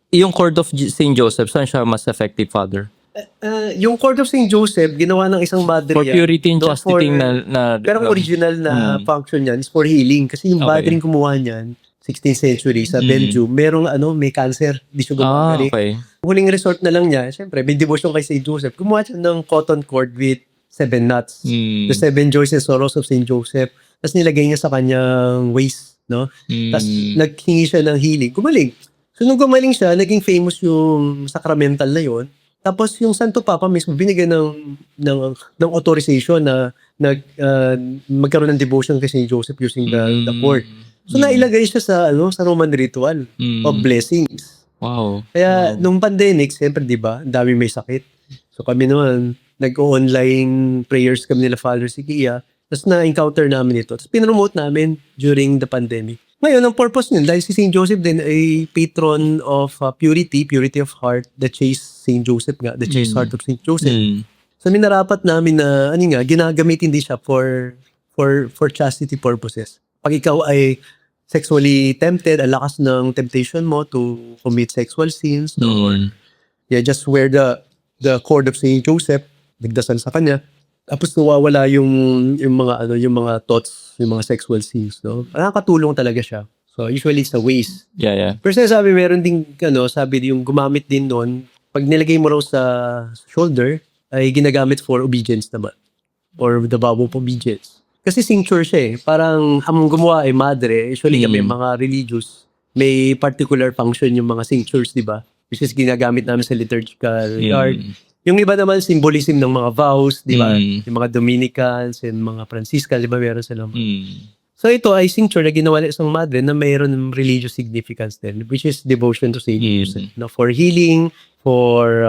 Yung Court of St. Joseph, saan siya mas effective, Father? Yung Court of St. Joseph, ginawa ng isang madre For purity and chastity pero ang original na function niyan is for healing. Kasi yung Okay. madre kumuha niyan, 16th century sa Belgium, merong may cancer, di siya gumagaling. okay. Huling resort na lang niya, syempre, may devotion kay St. Joseph. Gumawa siya ng cotton cord with 7 knots. The 7 joys and sorrows of St. Joseph. Tapos nilagay niya sa kanyang waist, no? Tapos naghingi siya ng healing. Gumaling. So nung gumaling siya, naging famous yung sacramental na yon. Tapos yung Santo Papa mismo binigyan ng authorization na magkaroon ng devotion kay St. Joseph using the cord. So nailagay siya sa Roman ritual of blessings. Wow. Kaya nung pandemic, siyempre 'di ba, ang dami may sakit. So kami naman nag-online prayers kami nila Father Sikia. Tapos na-encounter namin ito. Tapos pinromote namin during the pandemic. Ngayon, ang purpose nun, dahil si St. Joseph din ay patron of purity of heart, the chaste St. Joseph nga, the chaste heart of St. Joseph. So minarapat namin na, ginagamitin din siya for chastity purposes. Pag ikaw ay sexually tempted, ang lakas ng temptation mo to commit sexual sins, no? Or, just wear the cord of St. Joseph, nagdasal sa kanya, tapos nawawala yung mga thoughts, yung mga sexual sins, no? Nakakatulong talaga siya. So usually it's a waste. Yeah. Pero sabi meron ding sabi yung gumamit din doon, pag nilagay mo raw sa shoulder, ay ginagamit for obedience naman. Or the vow of obedience. Kasi cincture siya eh. Parang ang gumawa ay madre. Usually kami mga religious, may particular function yung mga cinctures, di ba? Which is ginagamit namin sa liturgical yard. Yung iba naman, symbolism ng mga vows, di ba? Yung mga Dominicans and mga Franciscan, di ba meron silang. So ito ay cincture na ginawa ng isang madre na mayroon ng religious significance din, which is devotion to Saint Joseph. No, for healing, for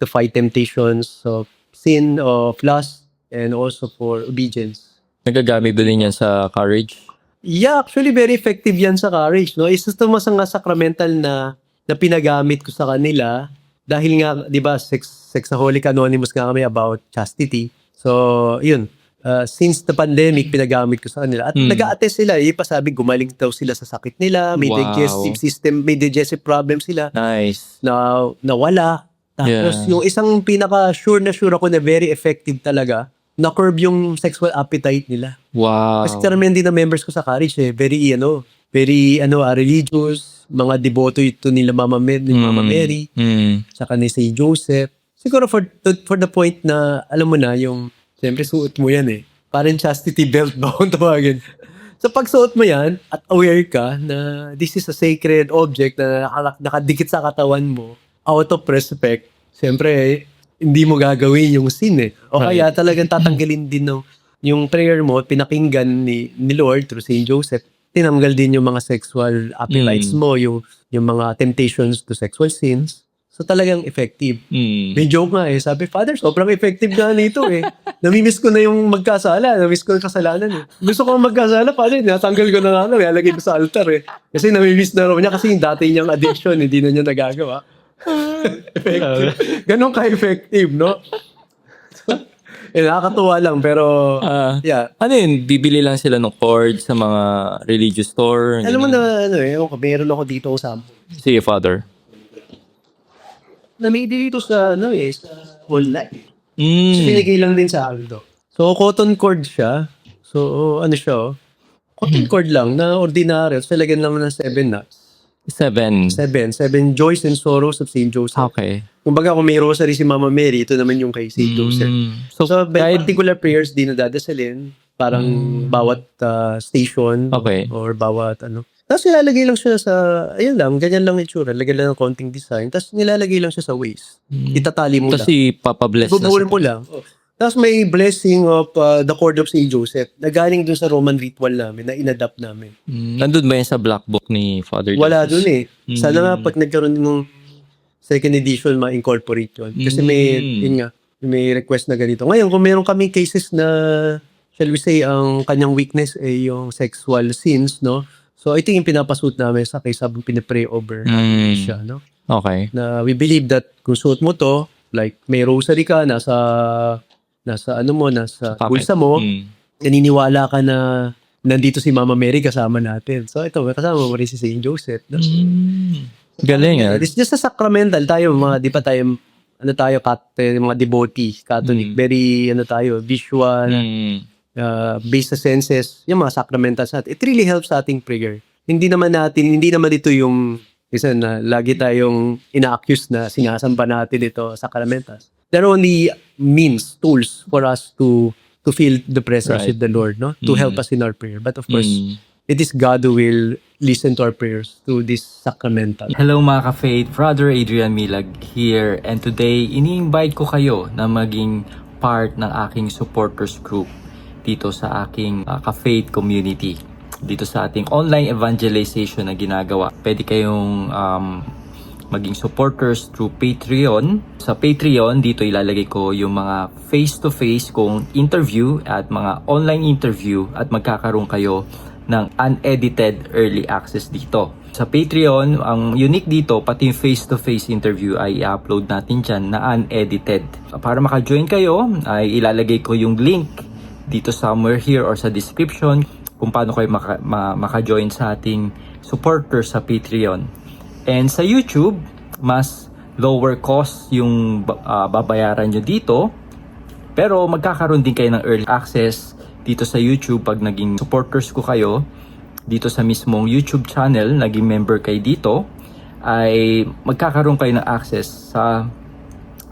to fight temptations of sin, of lust, and also for obedience. Nagagamit ba din yan sa courage? Yeah, actually very effective yan sa courage. No? Isa ito mas nga sacramental na pinagamit ko sa kanila dahil nga, di ba, Sexaholic Anonymous nga kami about chastity. So, yun. Since the pandemic, pinagamit ko sa kanila. At nag-a-attest sila. Ipasabi, gumaling daw sila sa sakit nila. May digestive system, may digestive problem sila. Nice. Na nawala. Tapos yung isang pinaka-sure ako na very effective talaga, na-curb yung sexual appetite nila. Wow. Kasi karamihan din na members ko sa Courage very religious, mga deboto ito nila Mama Mary, saka ni Saint Joseph. Siguro for the point na, alam mo na, yung, siyempre suot mo yan eh. Parang chastity belt ba kung tawagin. So pag suot mo yan, at aware ka na this is a sacred object na nakadikit sa katawan mo, out of respect, siyempre, hindi mo gagawin yung sin eh. O kaya talagang tatanggalin din yung prayer mo, pinakinggan ni Lord through Saint Joseph, tinanggal din yung mga sexual appetites mo, yung mga temptations to sexual sins. So talagang effective. May joke nga eh. Sabi, Father, sobrang effective nga nito eh. Namimiss ko na yung magkasala. Namimiss ko yung kasalanan eh. Gusto ko magkasala, Father, natanggal ko na nga. Ilalagay ko sa altar eh. Kasi namimiss na raw niya kasi yung dati niyang addiction, hindi na niya nagagawa. Effective. Ganon ka-effective, no? Nakakatuwa lang, pero yeah. Ano yun? Bibili lang sila ng cord sa mga religious store? Alam mo na, meron ako dito sa Sige, Father. na may dito sa, sa online. So, pinigay lang din sa akin to. So, cotton cord siya. So, cotton cord lang na ordinary. So, lagyan naman ng 7 knots. 7 joys and sorrows of St. Joseph. Okay. Kumbaga kung may rosary si Mama Mary, ito naman yung kay St. Joseph. So may particular prayers din na dadasalin, parang bawat station or bawat Tapos nilalagay lang siya sa, ganyan lang itsura. Lagyan lang ng konting design. Tapos nilalagay lang siya sa waist. Itatali mo lang. Tapos ipapabless na Buburin mo lang. Tapos may blessing of the cord of St. Joseph na galing dun sa Roman ritual namin, na inadapt namin. Nandun ba yan sa black book ni Father Jesus? Wala dun eh. Sana nga pag nagkaroon ng second edition, ma-incorporate yun. Kasi may request na ganito. Ngayon, kung meron kami cases na, shall we say, ang kanyang weakness ay yung sexual sins, no? So, ito yung pinapasuot namin sa case habang pinapray over siya, no? Okay. Na we believe that kung suot mo to, like may rosary ka, nasa bulsa mo, naniniwala ka na nandito si Mama Mary kasama natin. So ito, kasama mo rin si St. Joseph. No? Galing It's just sa sacramental tayo, mga di pa tayo, mga devotee, Catholic, very, tayo, visual, based sa senses, yung mga sacramentals natin. It really helps sa ating prayer. Hindi naman ito yung, isa na, lagi tayong ina-accuse na sinasamba natin ito, sacramentals. They're only means, tools for us to feel the presence Right. of the Lord, no? To help us in our prayer. But of course, it is God who will listen to our prayers through this sacramental. Hello mga ka-faith, Brother Adrian Milag here, and today ini-invite ko kayo na maging part ng aking supporters group dito sa aking ka-faith community, dito sa ating online evangelization na ginagawa. Pwede kayong maging supporters through Patreon. Sa Patreon, dito ilalagay ko yung mga face-to-face kong interview at mga online interview at magkakaroon kayo ng unedited early access dito. Sa Patreon, ang unique dito, pati yung face-to-face interview ay i-upload natin dyan na unedited. Para maka-join kayo, ay ilalagay ko yung link dito somewhere here or sa description kung paano kayo maka-join sa ating supporters sa Patreon. And sa YouTube, mas lower cost yung babayaran nyo dito. Pero magkakaroon din kayo ng early access dito sa YouTube pag naging supporters ko kayo. Dito sa mismong YouTube channel, naging member kayo dito, ay magkakaroon kayo ng access sa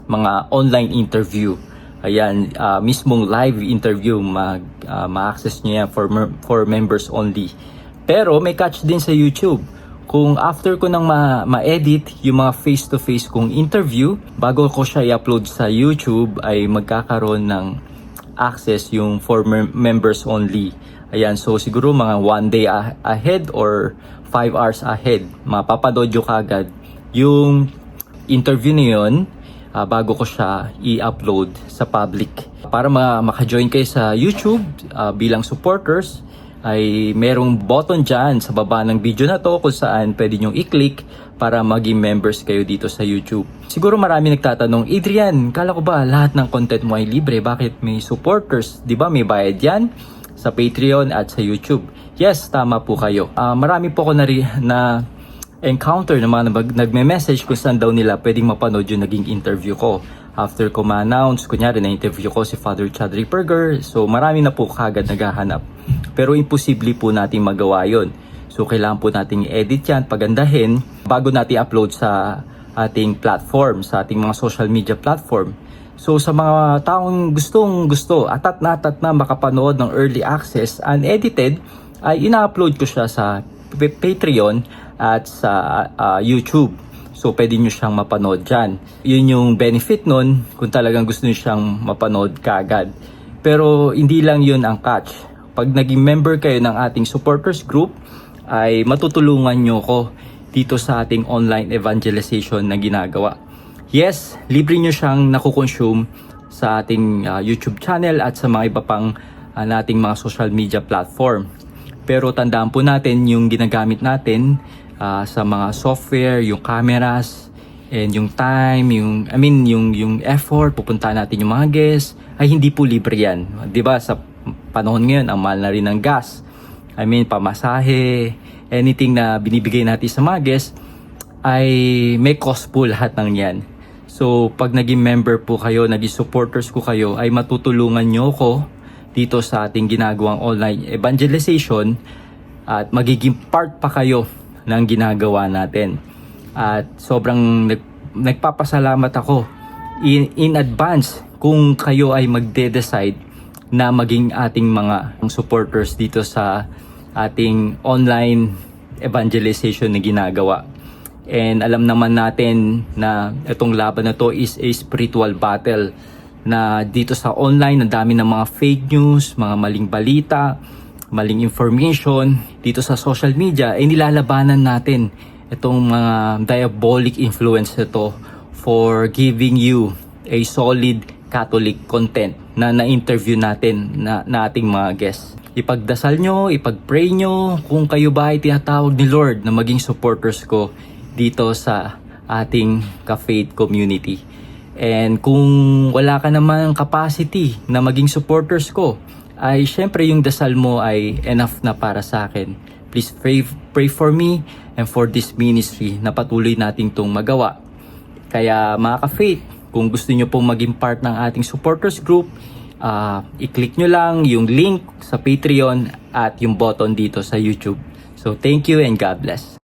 mga online interview. Ayan, mismong live interview, ma-access nyo yan for members only. Pero may catch din sa YouTube. Kung after ko nang ma-edit yung mga face-to-face kong interview, bago ko siya i-upload sa YouTube, ay magkakaroon ng access yung for members only. Ayan, so siguro mga 1 day ahead or 5 hours ahead, mapapanood nyo kagad yung interview na yun bago ko siya i-upload sa public. Para maka-join kayo sa YouTube bilang supporters, ay merong button dyan sa baba ng video na to kung saan pwede nyo i-click para maging members kayo dito sa YouTube. Siguro marami nagtatanong, Adrian, kala ko ba lahat ng content mo ay libre? Bakit may supporters? Di ba may bayad yan sa Patreon at sa YouTube? Yes, tama po kayo. Marami po ako na encounter na mga nagme-message kung saan daw nila pwedeng mapanood yung naging interview ko. After ko ma-announce, kunyari na-interview ko si Father Chad Ripperger, so marami na po kagad naghahanap. Pero imposible po natin magawa yon. So kailangan po nating i-edit yan, pagandahin, bago natin upload sa ating platform, sa ating mga social media platform. So sa mga taong gustong-gusto, atat na makapanood ng early access, unedited, ay ina-upload ko siya sa Patreon at sa YouTube. So, pwede nyo siyang mapanood dyan. Yun yung benefit nun kung talagang gusto nyo siyang mapanood kaagad. Pero, hindi lang yun ang catch. Pag naging member kayo ng ating supporters group, ay matutulungan nyo ko dito sa ating online evangelization na ginagawa. Yes, libre nyo siyang nakukonsume sa ating YouTube channel at sa mga iba pang nating mga social media platform. Pero tandaan po natin yung ginagamit natin sa mga software, yung cameras, and yung time, yung effort, pupuntahan natin yung mga guests, ay hindi po libre yan. 'Di ba sa panahon ngayon, ang mahal na rin ng gas. Pamasahe, anything na binibigay natin sa mga guests, ay may cost po lahat ng yan. So, pag naging member po kayo, naging supporters ko kayo, ay matutulungan nyo ko dito sa ating ginagawang online evangelization at magiging part pa kayo ng ginagawa natin. At sobrang nagpapasalamat ako in advance kung kayo ay magde-decide na maging ating mga supporters dito sa ating online evangelization na ginagawa. And alam naman natin na itong laban na to is a spiritual battle, na dito sa online, ang dami ng mga fake news, mga maling balita, maling information. Dito sa social media, ay nilalabanan natin itong mga diabolic influence nito for giving you a solid Catholic content na na-interview natin na ating mga guests. Ipagdasal nyo, ipag-pray nyo kung kayo ba ay tinatawag ni Lord na maging supporters ko dito sa ating ka-faith community. And kung wala ka naman capacity na maging supporters ko, ay syempre yung dasal mo ay enough na para sa akin. Please pray for me and for this ministry na patuloy nating tong magawa. Kaya mga ka-faith, kung gusto nyo pong maging part ng ating supporters group, i-click nyo lang yung link sa Patreon at yung button dito sa YouTube. So thank you and God bless.